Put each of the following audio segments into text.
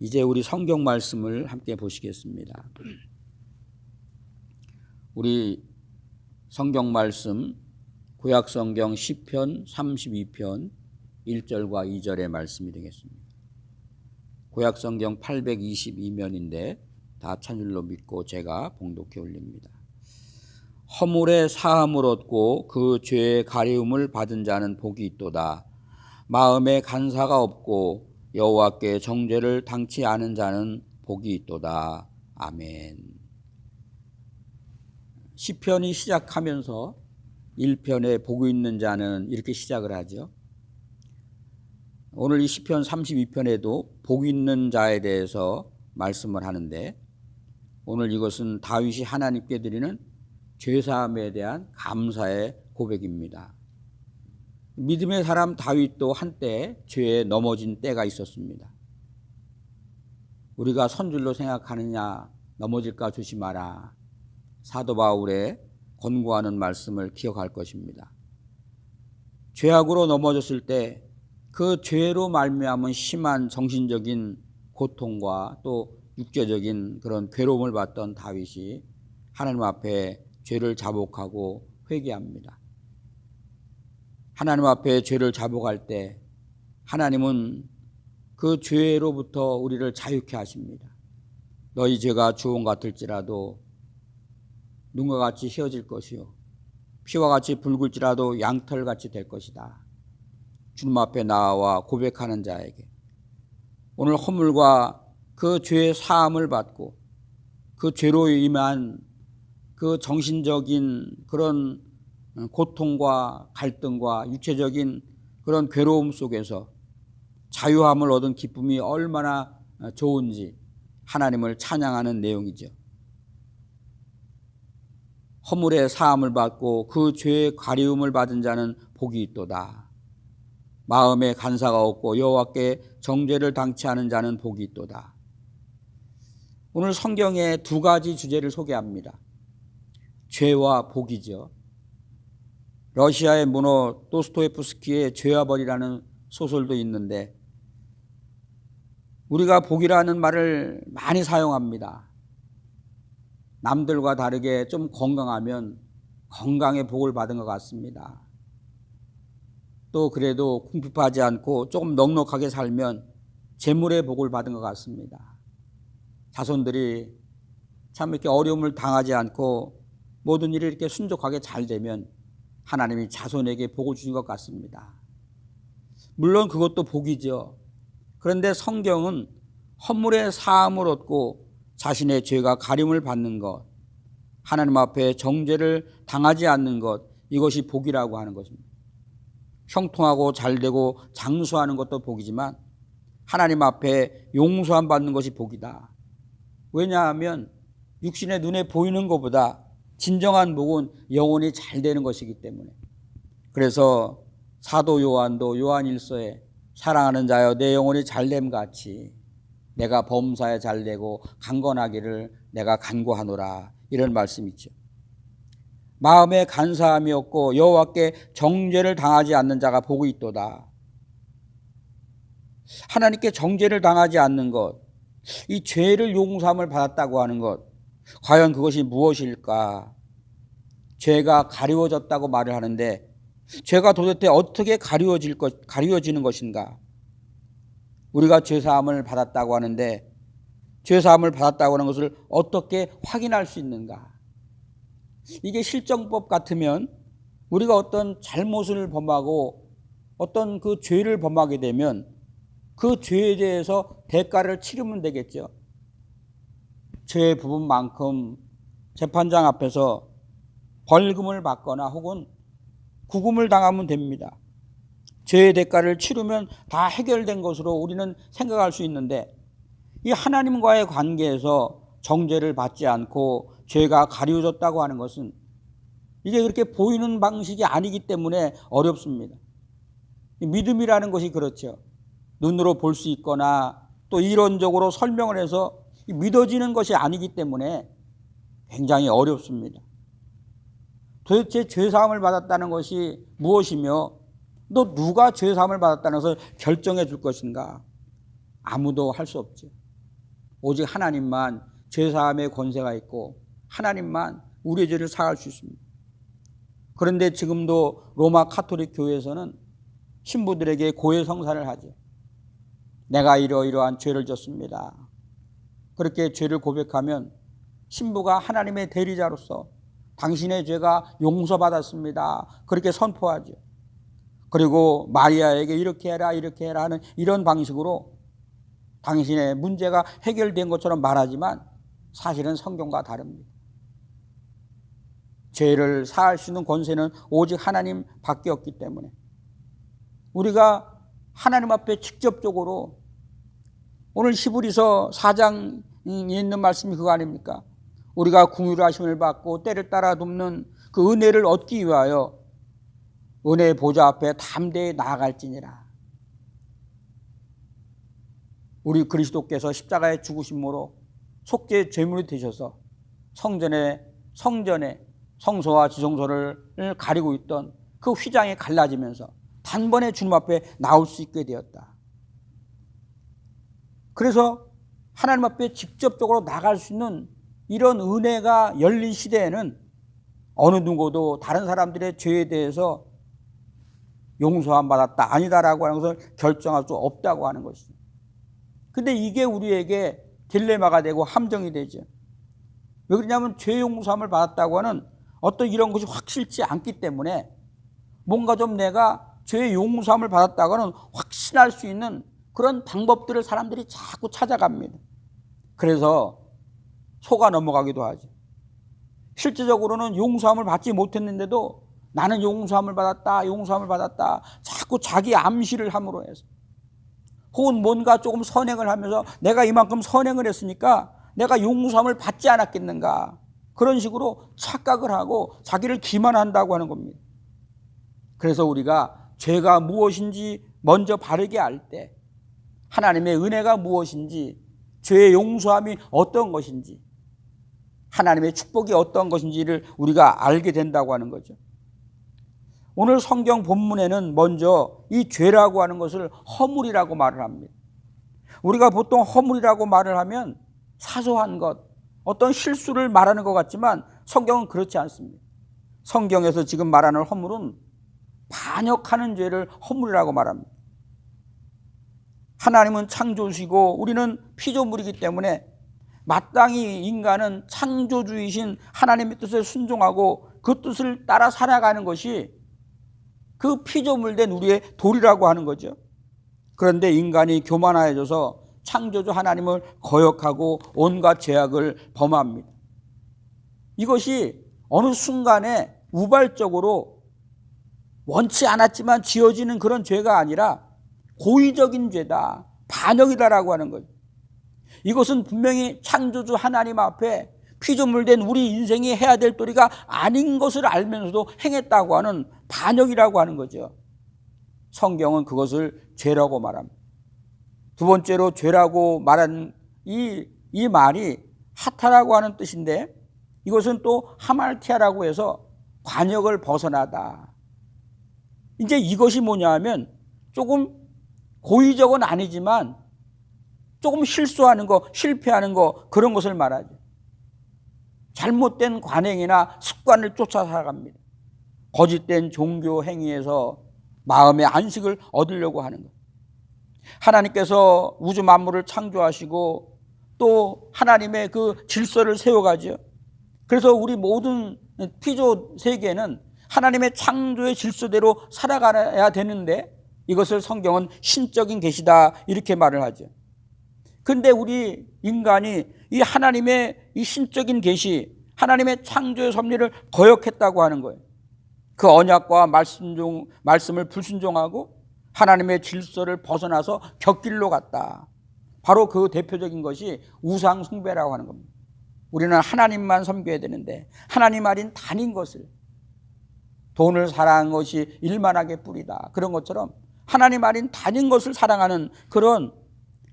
이제 우리 성경 말씀을 함께 보시겠습니다. 우리 성경 말씀 구약 성경 시편 32편 1절과 2절의 말씀이 되겠습니다. 구약 성경 822면인데 다 찬율로 믿고 제가 봉독해 올립니다. 허물의 사함을 얻고 그 죄의 가리움을 받은 자는 복이 있도다. 마음에 간사가 없고 여호와께 정죄를 당치 않은 자는 복이 있도다. 아멘. 시편이 시작하면서 1편에 복이 있는 자는 이렇게 시작을 하죠. 오늘 이 시편 32편에도 복이 있는 자에 대해서 말씀을 하는데, 오늘 이것은 다윗이 하나님께 드리는 죄사함에 대한 감사의 고백입니다. 믿음의 사람 다윗도 한때 죄에 넘어진 때가 있었습니다. 우리가 선줄로 생각하느냐, 넘어질까 조심하라. 사도 바울의 권고하는 말씀을 기억할 것입니다. 죄악으로 넘어졌을 때 그 죄로 말미암은 심한 정신적인 고통과 또 육체적인 그런 괴로움을 받던 다윗이 하나님 앞에 죄를 자복하고 회개합니다. 하나님 앞에 죄를 자복할 때 하나님은 그 죄로부터 우리를 자유케 하십니다. 너희 죄가 주홍 같을지라도 눈과 같이 휘어질 것이요 피와 같이 붉을지라도 양털같이 될 것이다. 주님 앞에 나와 고백하는 자에게 오늘 허물과 그 죄의 사함을 받고 그 죄로 임한 그 정신적인 그런 고통과 갈등과 육체적인 그런 괴로움 속에서 자유함을 얻은 기쁨이 얼마나 좋은지 하나님을 찬양하는 내용이죠. 허물의 사함을 받고 그 죄의 가리움을 받은 자는 복이 있도다. 마음에 간사가 없고 여호와께 정죄를 당치 않은 자는 복이 있도다. 오늘 성경에 두 가지 주제를 소개합니다. 죄와 복이죠. 러시아의 문호 도스토옙스키의 죄와 벌이라는 소설도 있는데, 우리가 복이라는 말을 많이 사용합니다. 남들과 다르게 좀 건강하면 건강의 복을 받은 것 같습니다. 또 그래도 궁핍하지 않고 조금 넉넉하게 살면 재물의 복을 받은 것 같습니다. 자손들이 참 이렇게 어려움을 당하지 않고 모든 일이 이렇게 순종하게 잘 되면 하나님이 자손에게 복을 주신 것 같습니다. 물론 그것도 복이죠. 그런데 성경은 허물의 사함을 얻고 자신의 죄가 가림을 받는 것, 하나님 앞에 정죄를 당하지 않는 것, 이것이 복이라고 하는 것입니다. 형통하고 잘되고 장수하는 것도 복이지만 하나님 앞에 용서함 받는 것이 복이다. 왜냐하면 육신의 눈에 보이는 것보다 진정한 복은 영혼이 잘 되는 것이기 때문에. 그래서 사도 요한도 요한일서에 사랑하는 자여 내 영혼이 잘됨 같이 내가 범사에 잘되고 강건하기를 내가 간구하노라, 이런 말씀이 있죠. 마음에 간사함이 없고 여호와께 정죄를 당하지 않는 자가 복이 있도다. 하나님께 정죄를 당하지 않는 것, 이 죄를 용서함을 받았다고 하는 것, 과연 그것이 무엇일까? 죄가 가리워졌다고 말을 하는데 죄가 도대체 어떻게 가리워지는 것인가? 우리가 죄사함을 받았다고 하는데 죄사함을 받았다고 하는 것을 어떻게 확인할 수 있는가? 이게 실정법 같으면 우리가 어떤 잘못을 범하고 어떤 그 죄를 범하게 되면 그 죄에 대해서 대가를 치르면 되겠죠. 죄의 부분만큼 재판장 앞에서 벌금을 받거나 혹은 구금을 당하면 됩니다. 죄의 대가를 치르면 다 해결된 것으로 우리는 생각할 수 있는데, 이 하나님과의 관계에서 정죄를 받지 않고 죄가 가리워졌다고 하는 것은 이게 그렇게 보이는 방식이 아니기 때문에 어렵습니다. 믿음이라는 것이 그렇죠. 눈으로 볼 수 있거나 또 이론적으로 설명을 해서 믿어지는 것이 아니기 때문에 굉장히 어렵습니다. 도대체 죄사함을 받았다는 것이 무엇이며 또 누가 죄사함을 받았다는 것을 결정해 줄 것인가? 아무도 할 수 없죠. 오직 하나님만 죄사함의 권세가 있고 하나님만 우리의 죄를 사할 수 있습니다. 그런데 지금도 로마 카톨릭 교회에서는 신부들에게 고해 성사를 하죠. 내가 이러이러한 죄를 졌습니다. 그렇게 죄를 고백하면 신부가 하나님의 대리자로서 당신의 죄가 용서받았습니다. 그렇게 선포하죠. 그리고 마리아에게 이렇게 해라 이렇게 해라 하는 이런 방식으로 당신의 문제가 해결된 것처럼 말하지만 사실은 성경과 다릅니다. 죄를 사할 수 있는 권세는 오직 하나님밖에 없기 때문에 우리가 하나님 앞에 직접적으로 오늘 히브리서 4장에 있는 말씀이 그거 아닙니까? 우리가 긍휼하심을 받고 때를 따라 돕는 그 은혜를 얻기 위하여 은혜의 보좌 앞에 담대히 나아갈지니라. 우리 그리스도께서 십자가의 죽으심으로 속죄 제물이 되셔서 성전에 성소와 지성소를 가리고 있던 그 휘장이 갈라지면서 단번에 주님 앞에 나올 수 있게 되었다. 그래서 하나님 앞에 직접적으로 나갈 수 있는 이런 은혜가 열린 시대에는 어느 누구도 다른 사람들의 죄에 대해서 용서함 받았다 아니다라고 하는 것을 결정할 수 없다고 하는 것이죠. 근데 이게 우리에게 딜레마가 되고 함정이 되죠. 왜 그러냐면 죄 용서함을 받았다고 하는 어떤 이런 것이 확실치 않기 때문에 뭔가 좀 내가 죄 용서함을 받았다고 하는 확신할 수 있는 그런 방법들을 사람들이 자꾸 찾아갑니다. 그래서 속아 넘어가기도 하죠. 실제적으로는 용서함을 받지 못했는데도 나는 용서함을 받았다 자꾸 자기 암시를 함으로 해서 혹은 뭔가 조금 선행을 하면서 내가 이만큼 선행을 했으니까 내가 용서함을 받지 않았겠는가 그런 식으로 착각을 하고 자기를 기만한다고 하는 겁니다. 그래서 우리가 죄가 무엇인지 먼저 바르게 알 때 하나님의 은혜가 무엇인지 죄의 용서함이 어떤 것인지 하나님의 축복이 어떤 것인지를 우리가 알게 된다고 하는 거죠. 오늘 성경 본문에는 먼저 이 죄라고 하는 것을 허물이라고 말을 합니다. 우리가 보통 허물이라고 말을 하면 사소한 것, 어떤 실수를 말하는 것 같지만 성경은 그렇지 않습니다. 성경에서 지금 말하는 허물은 반역하는 죄를 허물이라고 말합니다. 하나님은 창조주시고 우리는 피조물이기 때문에 마땅히 인간은 창조주이신 하나님의 뜻에 순종하고 그 뜻을 따라 살아가는 것이 그 피조물된 우리의 도리라고 하는 거죠. 그런데 인간이 교만하여져서 창조주 하나님을 거역하고 온갖 죄악을 범합니다. 이것이 어느 순간에 우발적으로 원치 않았지만 지어지는 그런 죄가 아니라 고의적인 죄다, 반역이다라고 하는 거죠. 이것은 분명히 창조주 하나님 앞에 피조물된 우리 인생이 해야 될 도리가 아닌 것을 알면서도 행했다고 하는 반역이라고 하는 거죠. 성경은 그것을 죄라고 말합니다. 두 번째로 죄라고 말한 이 말이 하타라고 하는 뜻인데 이것은 또 하말티아라고 해서 관역을 벗어나다. 이제 이것이 뭐냐 하면 조금 고의적은 아니지만 조금 실수하는 거, 실패하는 거 그런 것을 말하죠. 잘못된 관행이나 습관을 쫓아 살아갑니다. 거짓된 종교 행위에서 마음의 안식을 얻으려고 하는 것. 하나님께서 우주 만물을 창조하시고 또 하나님의 그 질서를 세워가죠. 그래서 우리 모든 피조 세계는 하나님의 창조의 질서대로 살아가야 되는데 이것을 성경은 신적인 계시다 이렇게 말을 하죠. 근데 우리 인간이 이 하나님의 이 신적인 계시, 하나님의 창조의 섭리를 거역했다고 하는 거예요. 그 언약과 말씀을 불순종하고 하나님의 질서를 벗어나서 곁길로 갔다. 바로 그 대표적인 것이 우상 숭배라고 하는 겁니다. 우리는 하나님만 섬겨야 되는데 하나님 아닌 단인 것을, 돈을 사랑한 것이 일만하게 뿌리다, 그런 것처럼 하나님 아닌 단인 것을 사랑하는 그런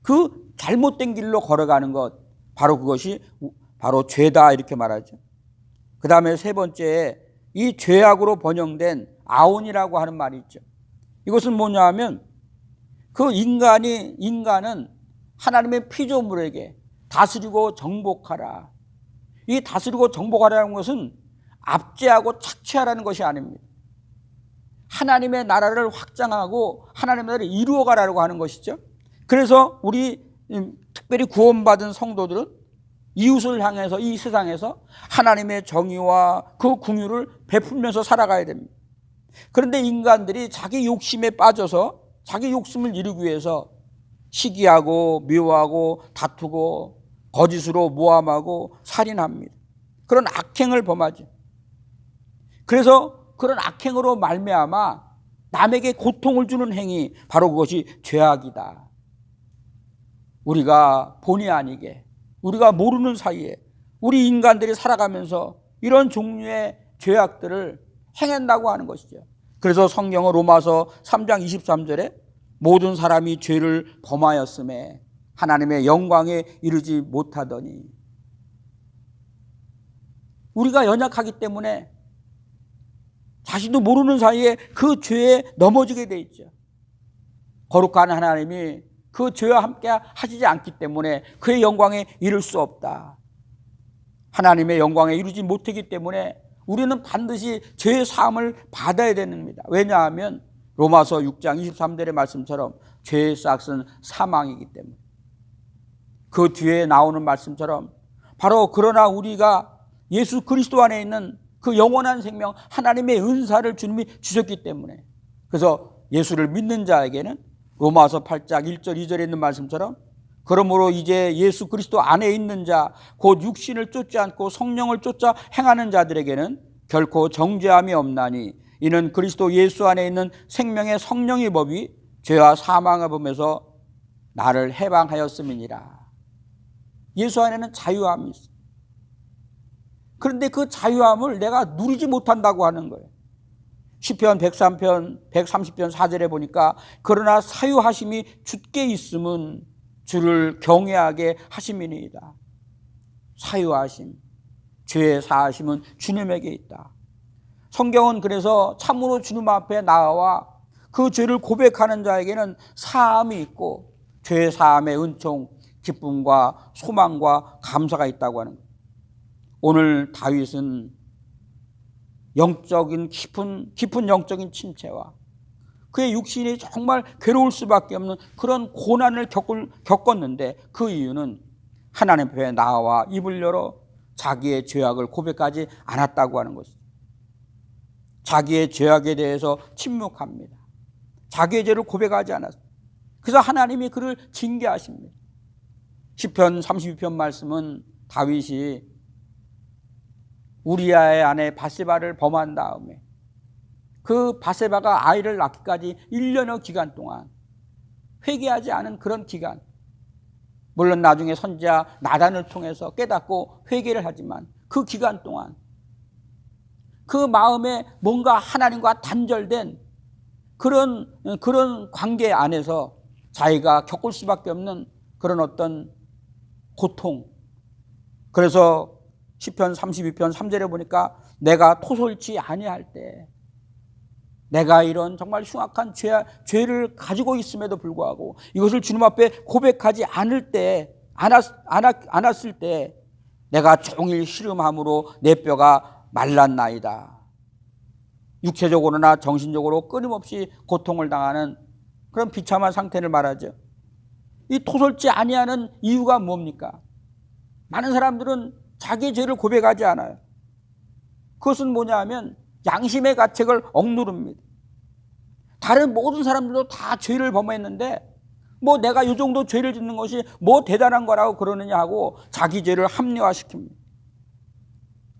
그 잘못된 길로 걸어가는 것, 바로 그것이 바로 죄다 이렇게 말하죠. 그 다음에 세 번째에 이 죄악으로 번영된 아온이라고 하는 말이 있죠. 이것은 뭐냐 하면 그 인간은 하나님의 피조물에게 다스리고 정복하라. 이 다스리고 정복하라는 것은 압제하고 착취하라는 것이 아닙니다. 하나님의 나라를 확장하고 하나님의 나라를 이루어가라고 하는 것이죠. 그래서 우리 특별히 구원받은 성도들은 이웃을 향해서 이 세상에서 하나님의 정의와 그 긍휼을 베풀면서 살아가야 됩니다. 그런데 인간들이 자기 욕심에 빠져서 자기 욕심을 이루기 위해서 시기하고 미워하고 다투고 거짓으로 모함하고 살인합니다. 그런 악행을 범하죠. 그래서 그런 악행으로 말미암아 남에게 고통을 주는 행위, 바로 그것이 죄악이다. 우리가 본의 아니게, 우리가 모르는 사이에 우리 인간들이 살아가면서 이런 종류의 죄악들을 행한다고 하는 것이죠. 그래서 성경은 로마서 3장 23절에 모든 사람이 죄를 범하였음에 하나님의 영광에 이르지 못하더니, 우리가 연약하기 때문에 자신도 모르는 사이에 그 죄에 넘어지게 돼 있죠. 거룩한 하나님이 그 죄와 함께 하시지 않기 때문에 그의 영광에 이를 수 없다. 하나님의 영광에 이르지 못하기 때문에 우리는 반드시 죄의 사함을 받아야 됩니다. 왜냐하면 로마서 6장 23절의 말씀처럼 죄의 싹은 사망이기 때문에. 그 뒤에 나오는 말씀처럼 바로 그러나 우리가 예수 그리스도 안에 있는 그 영원한 생명, 하나님의 은사를 주님이 주셨기 때문에, 그래서 예수를 믿는 자에게는 로마서 8장 1절 2절에 있는 말씀처럼 그러므로 이제 예수 그리스도 안에 있는 자, 곧 육신을 쫓지 않고 성령을 쫓아 행하는 자들에게는 결코 정죄함이 없나니 이는 그리스도 예수 안에 있는 생명의 성령의 법이 죄와 사망의 법에서 나를 해방하였음이니라. 예수 안에는 자유함이 있어. 그런데 그 자유함을 내가 누리지 못한다고 하는 거예요. 시편 103편 130편 4절에 보니까 그러나 사유하심이 주께 있음은 주를 경외하게 하심이니이다. 사유하심, 죄의 사하심은 주님에게 있다. 성경은 그래서 참으로 주님 앞에 나와 그 죄를 고백하는 자에게는 사함이 있고 죄의 사함의 은총, 기쁨과 소망과 감사가 있다고 하는 거예요. 오늘 다윗은 영적인 깊은 영적인 침체와 그의 육신이 정말 괴로울 수밖에 없는 그런 고난을 겪었는데, 그 이유는 하나님 앞에 나와 입을 열어 자기의 죄악을 고백하지 않았다고 하는 것이죠. 자기의 죄악에 대해서 침묵합니다. 자기의 죄를 고백하지 않았어요. 그래서 하나님이 그를 징계하십니다. 시편 32편 말씀은 다윗이 우리아의 아내 바세바를 범한 다음에 그 바세바가 아이를 낳기까지 1년의 기간 동안 회개하지 않은 그런 기간, 물론 나중에 선지자 나단을 통해서 깨닫고 회개를 하지만 그 기간 동안 그 마음에 뭔가 하나님과 단절된 그런 관계 안에서 자기가 겪을 수밖에 없는 그런 어떤 고통. 그래서 시편 32편 3절에 보니까 내가 토설치 아니할 때, 내가 이런 정말 흉악한 죄를 가지고 있음에도 불구하고 이것을 주님 앞에 고백하지 않았을 때 내가 종일 시름함으로 내 뼈가 말랐나이다. 육체적으로나 정신적으로 끊임없이 고통을 당하는 그런 비참한 상태를 말하죠. 이 토설지 아니하는 이유가 뭡니까? 많은 사람들은 자기 죄를 고백하지 않아요. 그것은 뭐냐 하면 양심의 가책을 억누릅니다. 다른 모든 사람들도 다 죄를 범했는데 뭐 내가 이 정도 죄를 짓는 것이 뭐 대단한 거라고 그러느냐 하고 자기 죄를 합리화시킵니다.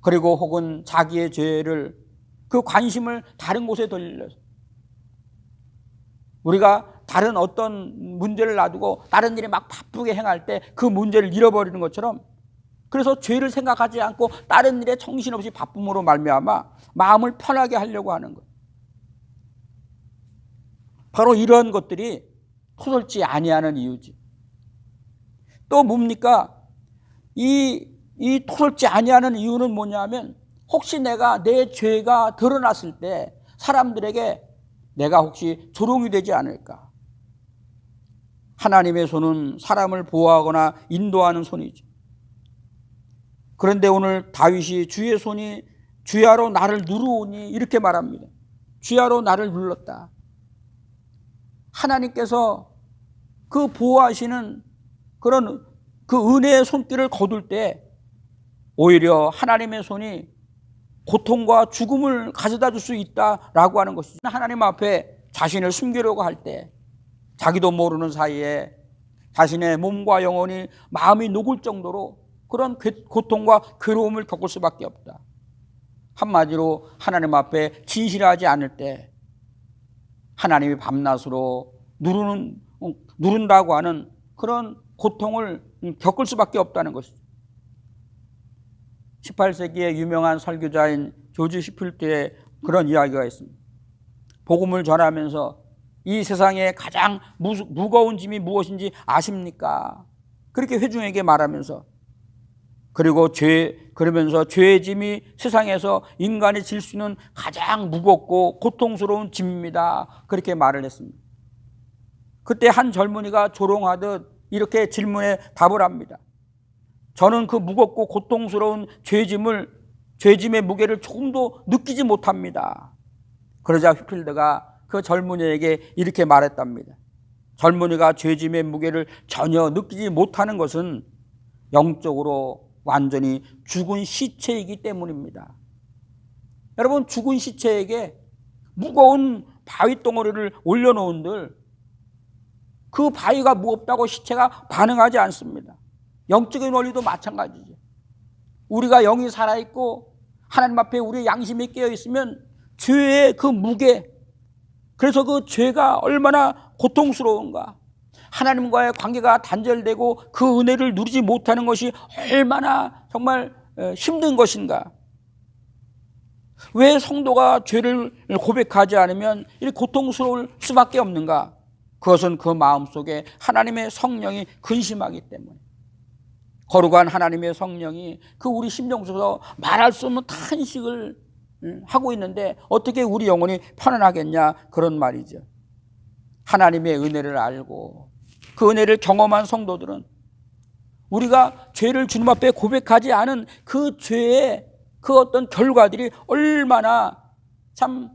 그리고 혹은 자기의 죄를, 그 관심을 다른 곳에 돌려서, 우리가 다른 어떤 문제를 놔두고 다른 일에 막 바쁘게 행할 때 그 문제를 잃어버리는 것처럼, 그래서 죄를 생각하지 않고 다른 일에 정신없이 바쁨으로 말미암아 마음을 편하게 하려고 하는 것. 바로 이런 것들이 토설지 아니하는 이유지. 또 뭡니까? 이 토설지 아니하는 이유는 뭐냐면, 혹시 내가 내 죄가 드러났을 때 사람들에게 내가 혹시 조롱이 되지 않을까? 하나님의 손은 사람을 보호하거나 인도하는 손이죠. 그런데 오늘 다윗이 주의 손이 주야로 나를 누르오니 이렇게 말합니다. 주야로 나를 눌렀다. 하나님께서 그 보호하시는 그런 그 은혜의 손길을 거둘 때 오히려 하나님의 손이 고통과 죽음을 가져다 줄 수 있다라고 하는 것이죠. 하나님 앞에 자신을 숨기려고 할 때 자기도 모르는 사이에 자신의 몸과 영혼이 마음이 녹을 정도로 그런 고통과 괴로움을 겪을 수밖에 없다. 한마디로 하나님 앞에 진실하지 않을 때 하나님이 밤낮으로 누른다고 하는 그런 고통을 겪을 수밖에 없다는 것이죠. 18세기의 유명한 설교자인 조지 시필드의 그런 이야기가 있습니다. 복음을 전하면서 이 세상에 가장 무거운 짐이 무엇인지 아십니까? 그렇게 회중에게 말하면서 그러면서 죄의 짐이 세상에서 인간이 질 수 있는 가장 무겁고 고통스러운 짐입니다. 그렇게 말을 했습니다. 그때 한 젊은이가 조롱하듯 이렇게 질문에 답을 합니다. 저는 그 무겁고 고통스러운 죄짐의 무게를 조금도 느끼지 못합니다. 그러자 휘필드가 그 젊은이에게 이렇게 말했답니다. 젊은이가 죄짐의 무게를 전혀 느끼지 못하는 것은 영적으로 완전히 죽은 시체이기 때문입니다. 여러분, 죽은 시체에게 무거운 바위 덩어리를 올려놓은들 그 바위가 무겁다고 시체가 반응하지 않습니다. 영적인 원리도 마찬가지죠. 우리가 영이 살아있고 하나님 앞에 우리의 양심이 깨어있으면 죄의 그 무게, 그래서 그 죄가 얼마나 고통스러운가, 하나님과의 관계가 단절되고 그 은혜를 누리지 못하는 것이 얼마나 정말 힘든 것인가. 왜 성도가 죄를 고백하지 않으면 이렇게 고통스러울 수밖에 없는가? 그것은 그 마음속에 하나님의 성령이 근심하기 때문에, 거룩한 하나님의 성령이 그 우리 심령 속에서 말할 수 없는 탄식을 하고 있는데 어떻게 우리 영혼이 편안하겠냐, 그런 말이죠. 하나님의 은혜를 알고 그 은혜를 경험한 성도들은 우리가 죄를 주님 앞에 고백하지 않은 그 죄의 그 어떤 결과들이 얼마나 참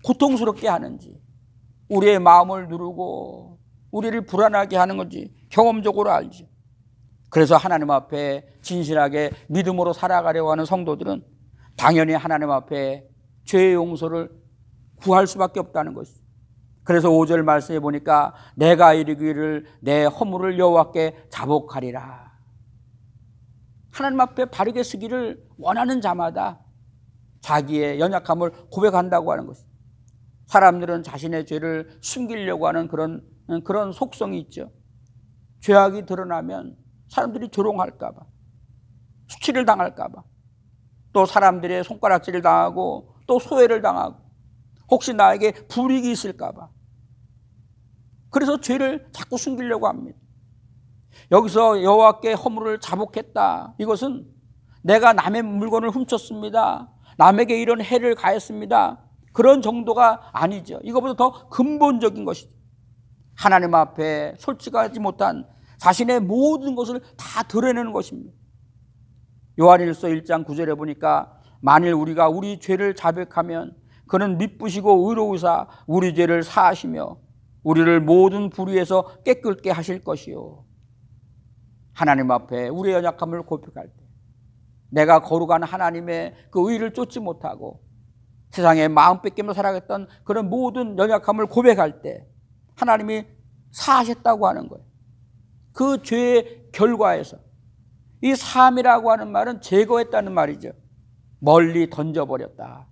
고통스럽게 하는지, 우리의 마음을 누르고 우리를 불안하게 하는 건지 경험적으로 알죠. 그래서 하나님 앞에 진실하게 믿음으로 살아가려고 하는 성도들은 당연히 하나님 앞에 죄의 용서를 구할 수밖에 없다는 것이죠. 그래서 5절 말씀에 보니까 내가 이르기를 내 허물을 여호와께 자복하리라. 하나님 앞에 바르게 서기를 원하는 자마다 자기의 연약함을 고백한다고 하는 것이죠. 사람들은 자신의 죄를 숨기려고 하는 그런 속성이 있죠. 죄악이 드러나면 사람들이 조롱할까 봐, 수치를 당할까 봐, 또 사람들의 손가락질을 당하고 또 소외를 당하고 혹시 나에게 불이익이 있을까 봐, 그래서 죄를 자꾸 숨기려고 합니다. 여기서 여호와께 허물을 자복했다, 이것은 내가 남의 물건을 훔쳤습니다, 남에게 이런 해를 가했습니다, 그런 정도가 아니죠. 이것보다 더 근본적인 것이죠. 하나님 앞에 솔직하지 못한 자신의 모든 것을 다 드러내는 것입니다. 요한일서 1장 9절에 보니까 만일 우리가 우리 죄를 자백하면 그는 미쁘시고 의로우사 우리 죄를 사하시며 우리를 모든 불의에서 깨끗게 하실 것이요. 하나님 앞에 우리의 연약함을 고백할 때, 내가 거룩한 하나님의 그 의를 쫓지 못하고 세상에 마음 뺏기며 살아갔던 그런 모든 연약함을 고백할 때 하나님이 사하셨다고 하는 거예요. 그 죄의 결과에서, 이 사함이라고 하는 말은 제거했다는 말이죠. 멀리 던져버렸다,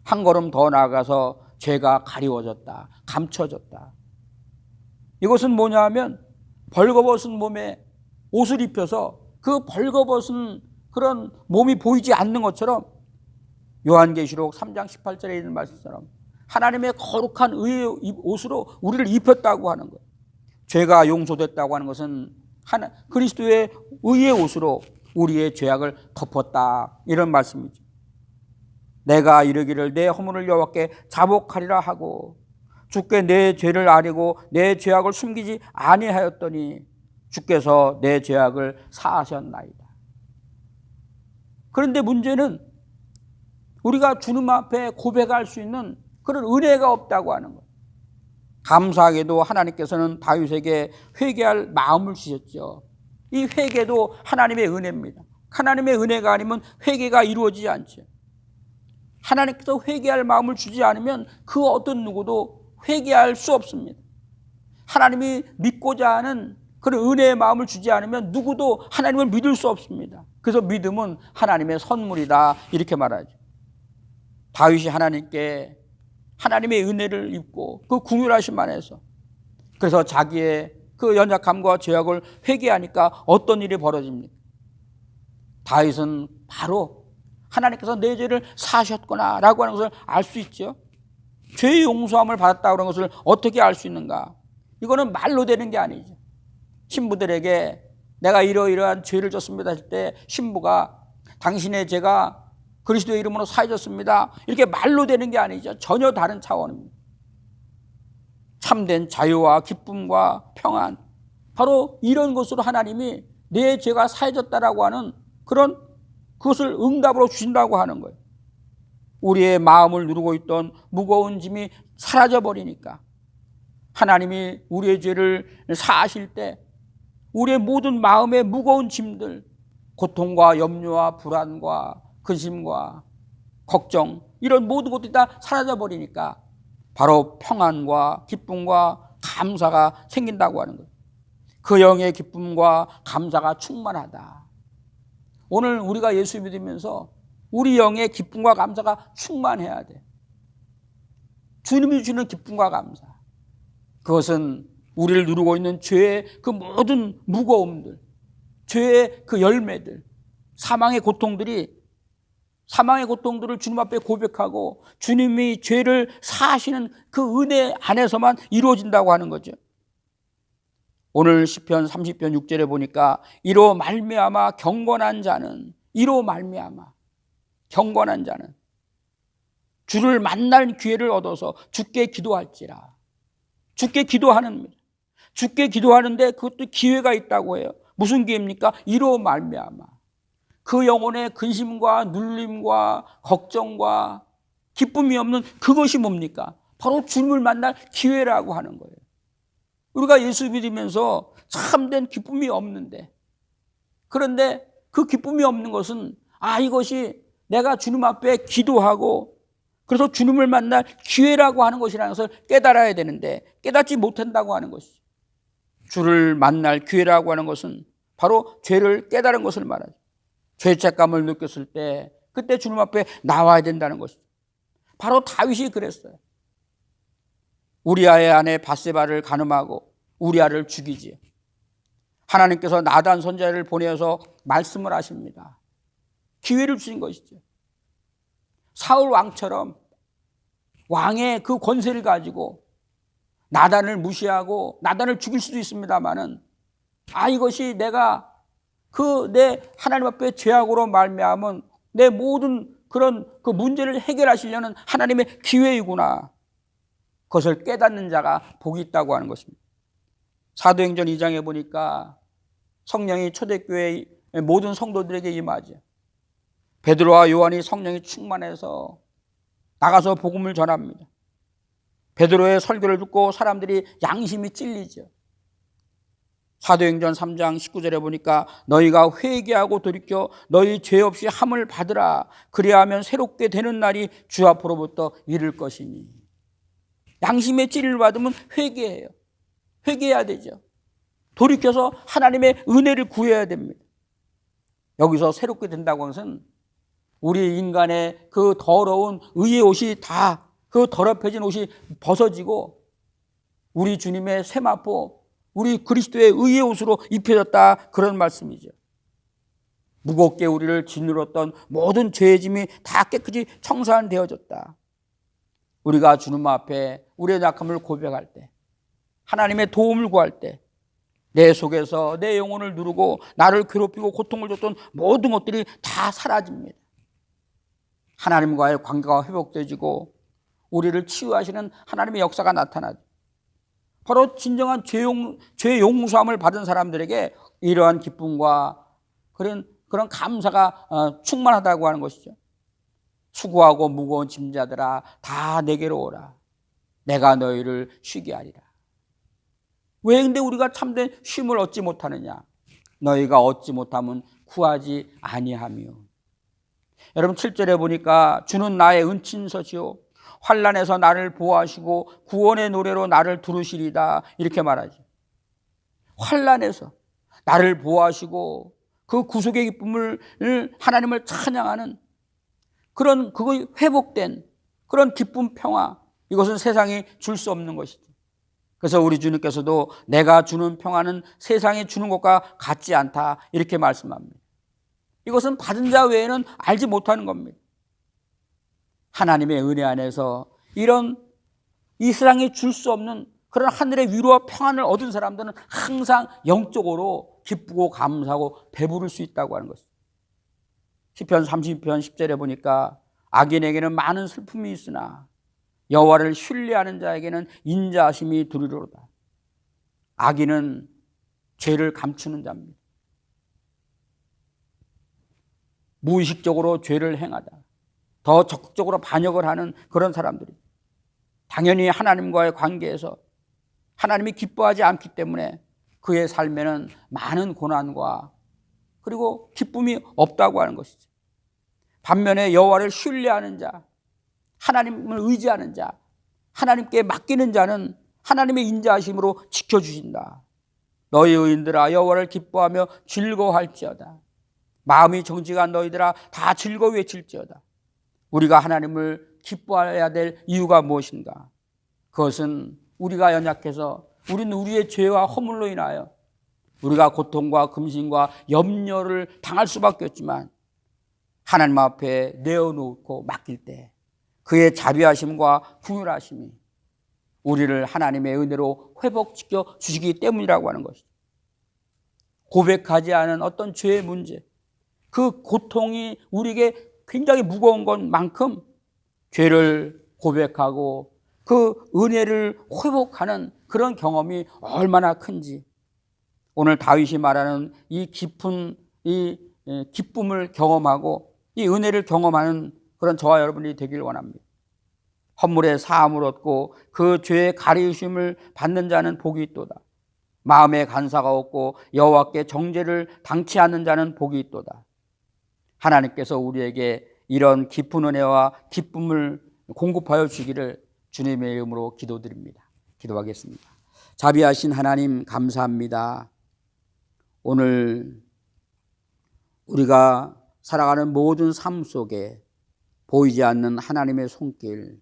한 걸음 더 나아가서 죄가 가리워졌다, 감춰졌다. 이것은 뭐냐 하면 벌거벗은 몸에 옷을 입혀서 그 벌거벗은 그런 몸이 보이지 않는 것처럼 요한계시록 3장 18절에 있는 말씀처럼 하나님의 거룩한 의의 옷으로 우리를 입혔다고 하는 거예요. 죄가 용서됐다고 하는 것은 그리스도의 의의 옷으로 우리의 죄악을 덮었다, 이런 말씀이죠. 내가 이르기를 내 허물을 여호와께 자복하리라 하고 주께 내 죄를 아뢰고 내 죄악을 숨기지 아니하였더니 주께서 내 죄악을 사하셨나이다. 그런데 문제는 우리가 주님 앞에 고백할 수 있는 그런 은혜가 없다고 하는 거예요. 감사하게도 하나님께서는 다윗에게 회개할 마음을 주셨죠. 이 회개도 하나님의 은혜입니다. 하나님의 은혜가 아니면 회개가 이루어지지 않죠. 하나님께서 회개할 마음을 주지 않으면 그 어떤 누구도 회개할 수 없습니다. 하나님이 믿고자 하는 그런 은혜의 마음을 주지 않으면 누구도 하나님을 믿을 수 없습니다. 그래서 믿음은 하나님의 선물이다 이렇게 말하죠. 다윗이 하나님께 하나님의 은혜를 입고 그 긍휼하심 안에서 그래서 자기의 그 연약함과 죄악을 회개하니까 어떤 일이 벌어집니까? 다윗은 바로 하나님께서 내 죄를 사하셨구나 라고 하는 것을 알 수 있죠. 죄의 용서함을 받았다고 하는 것을 어떻게 알 수 있는가? 이거는 말로 되는 게 아니죠. 신부들에게 내가 이러이러한 죄를 졌습니다 할 때 신부가 당신의 죄가 그리스도의 이름으로 사해졌습니다 이렇게 말로 되는 게 아니죠. 전혀 다른 차원입니다. 참된 자유와 기쁨과 평안, 바로 이런 것으로 하나님이 내 죄가 사해졌다라고 하는 그런 그것을 응답으로 주신다고 하는 거예요. 우리의 마음을 누르고 있던 무거운 짐이 사라져버리니까 하나님이 우리의 죄를 사하실 때 우리의 모든 마음의 무거운 짐들, 고통과 염려와 불안과 근심과 걱정, 이런 모든 것들이 다 사라져버리니까 바로 평안과 기쁨과 감사가 생긴다고 하는 거예요. 그 영의 기쁨과 감사가 충만하다. 오늘 우리가 예수 믿으면서 우리 영의 기쁨과 감사가 충만해야 돼. 주님이 주는 기쁨과 감사. 그것은 우리를 누르고 있는 죄의 그 모든 무거움들, 죄의 그 열매들, 사망의 고통들을 주님 앞에 고백하고 주님이 죄를 사하시는 그 은혜 안에서만 이루어진다고 하는 거죠. 오늘 시편 30편 6절에 보니까 이로 말미암아 경건한 자는 주를 만날 기회를 얻어서 주께 기도할지라. 주께 기도하는, 주께 기도하는데 그것도 기회가 있다고 해요. 무슨 기회입니까? 이로 말미암아 그 영혼의 근심과 눌림과 걱정과 기쁨이 없는 그것이 뭡니까? 바로 주님을 만날 기회라고 하는 거예요. 우리가 예수 믿으면서 참된 기쁨이 없는데, 그런데 그 기쁨이 없는 것은 이것이 내가 주님 앞에 기도하고 그래서 주님을 만날 기회라고 하는 것이라는 것을 깨달아야 되는데 깨닫지 못한다고 하는 것이죠. 주를 만날 기회라고 하는 것은 바로 죄를 깨달은 것을 말하죠. 죄책감을 느꼈을 때 그때 주님 앞에 나와야 된다는 것이죠. 바로 다윗이 그랬어요. 우리아의 아내 밧세바를 간음하고 우리아를 죽이지. 하나님께서 나단 선지자를 보내어서 말씀을 하십니다. 기회를 주신 것이죠. 사울 왕처럼 왕의 그 권세를 가지고 나단을 무시하고 나단을 죽일 수도 있습니다만은 이것이 내가 내 하나님 앞에 죄악으로 말미암은 내 모든 그런 그 문제를 해결하시려는 하나님의 기회이구나. 그것을 깨닫는 자가 복이 있다고 하는 것입니다. 사도행전 2장에 보니까 성령이 초대교회의 모든 성도들에게 임하죠. 베드로와 요한이 성령이 충만해서 나가서 복음을 전합니다. 베드로의 설교를 듣고 사람들이 양심이 찔리죠. 사도행전 3장 19절에 보니까 너희가 회개하고 돌이켜 너희 죄 없이 함을 받으라. 그리하면 새롭게 되는 날이 주 앞으로부터 이를 것이니. 양심의 찔림을 받으면 회개해요. 회개해야 되죠. 돌이켜서 하나님의 은혜를 구해야 됩니다. 여기서 새롭게 된다고 하는 것은 우리 인간의 그 더러운 의의 옷이 다 그 더럽혀진 옷이 벗어지고 우리 주님의 세마포, 우리 그리스도의 의의 옷으로 입혀졌다, 그런 말씀이죠. 무겁게 우리를 짓누렀던 모든 죄의 짐이 다 깨끗이 청산되어졌다. 우리가 주님 앞에 우리의 약함을 고백할 때, 하나님의 도움을 구할 때 내 속에서 내 영혼을 누르고 나를 괴롭히고 고통을 줬던 모든 것들이 다 사라집니다. 하나님과의 관계가 회복되어지고 우리를 치유하시는 하나님의 역사가 나타나죠. 바로 진정한 죄 용서함을 받은 사람들에게 이러한 기쁨과 그런 감사가 충만하다고 하는 것이죠. 수고하고 무거운 짐자들아 다 내게로 오라. 내가 너희를 쉬게 하리라. 왜 근데 우리가 참된 쉼을 얻지 못하느냐? 너희가 얻지 못하면 구하지 아니하며. 여러분 7절에 보니까 주는 나의 은친서시요 환난에서 나를 보호하시고 구원의 노래로 나를 두르시리다 이렇게 말하죠. 환난에서 나를 보호하시고 그 구속의 기쁨을 하나님을 찬양하는 그거 회복된 그런 기쁨 평화, 이것은 세상이 줄 수 없는 것이죠. 그래서 우리 주님께서도 내가 주는 평화는 세상이 주는 것과 같지 않다 이렇게 말씀합니다. 이것은 받은 자 외에는 알지 못하는 겁니다. 하나님의 은혜 안에서 이 세상이 줄 수 없는 그런 하늘의 위로와 평안을 얻은 사람들은 항상 영적으로 기쁘고 감사하고 배부를 수 있다고 하는 것입니다. 시편 30편 10절에 보니까 악인에게는 많은 슬픔이 있으나 여호와를 신뢰하는 자에게는 인자하심이 두리로다. 악인은 죄를 감추는 자입니다. 무의식적으로 죄를 행하다 더 적극적으로 반역을 하는 그런 사람들이 당연히 하나님과의 관계에서 하나님이 기뻐하지 않기 때문에 그의 삶에는 많은 고난과 그리고 기쁨이 없다고 하는 것이죠. 반면에 여호와를 신뢰하는 자, 하나님을 의지하는 자, 하나님께 맡기는 자는 하나님의 인자하심으로 지켜주신다. 너희 의인들아 여호와를 기뻐하며 즐거워할지어다. 마음이 정직한 너희들아 다 즐거워 외칠지어다. 우리가 하나님을 기뻐해야 될 이유가 무엇인가? 그것은 우리가 연약해서 우리는 우리의 죄와 허물로 인하여 우리가 고통과 금신과 염려를 당할 수밖에 없지만 하나님 앞에 내어놓고 맡길 때 그의 자비하심과 긍휼하심이 우리를 하나님의 은혜로 회복시켜 주시기 때문이라고 하는 것이죠. 고백하지 않은 어떤 죄의 문제, 그 고통이 우리에게 굉장히 무거운 것만큼 죄를 고백하고 그 은혜를 회복하는 그런 경험이 얼마나 큰지 오늘 다윗이 말하는 이 깊은 이 기쁨을 경험하고 이 은혜를 경험하는 그런 저와 여러분이 되길 원합니다. 헌물의 사함을 얻고 그 죄의 가리우심을 받는 자는 복이 있도다. 마음에 간사가 없고 여호와께 정죄를 당치 않는 자는 복이 있도다. 하나님께서 우리에게 이런 깊은 은혜와 기쁨을 공급하여 주기를 주님의 이름으로 기도드립니다. 기도하겠습니다. 자비하신 하나님 감사합니다. 오늘 우리가 살아가는 모든 삶 속에 보이지 않는 하나님의 손길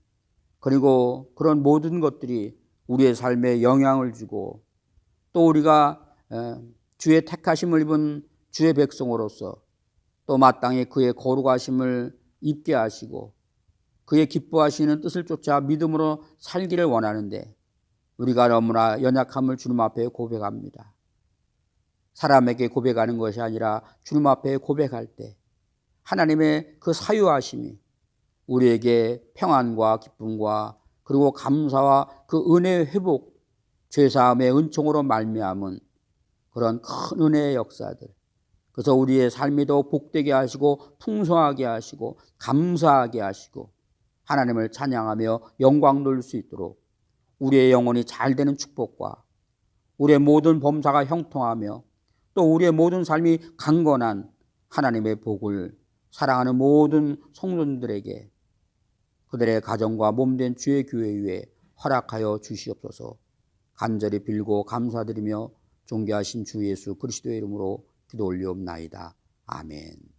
그리고 그런 모든 것들이 우리의 삶에 영향을 주고 또 우리가 주의 택하심을 입은 주의 백성으로서 또 마땅히 그의 거룩하심을 입게 하시고 그의 기뻐하시는 뜻을 쫓아 믿음으로 살기를 원하는데 우리가 너무나 연약함을 주님 앞에 고백합니다. 사람에게 고백하는 것이 아니라 주님 앞에 고백할 때 하나님의 그 사유하심이 우리에게 평안과 기쁨과 그리고 감사와 그 은혜의 회복, 죄사함의 은총으로 말미암은 그런 큰 은혜의 역사들, 그래서 우리의 삶이 더 복되게 하시고 풍성하게 하시고 감사하게 하시고 하나님을 찬양하며 영광 돌릴 수 있도록 우리의 영혼이 잘 되는 축복과 우리의 모든 범사가 형통하며 또 우리의 모든 삶이 강건한 하나님의 복을 사랑하는 모든 성도들에게 그들의 가정과 몸된 주의 교회 위에 허락하여 주시옵소서. 간절히 빌고 감사드리며 존귀하신 주 예수 그리스도의 이름으로 기도 올리옵나이다. 아멘.